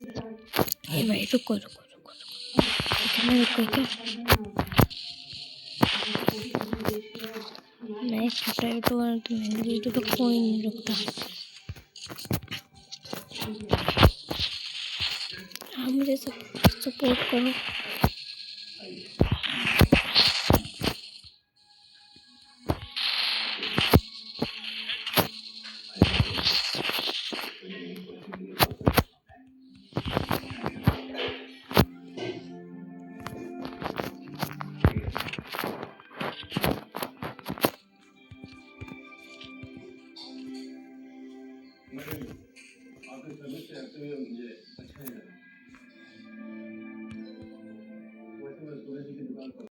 हे भाई रुको रुको रुको रुको, इतना रुको क्या? मैं छोटा यूट्यूबर तो मेरी वीडियो तो कोई नहीं रुकता। आप मुझे सपोर्ट करो। आपके सर्विस से एक्चुअली मुझे अच्छा नहीं लगा। वैसे मैं सूरज जी की दुकान पर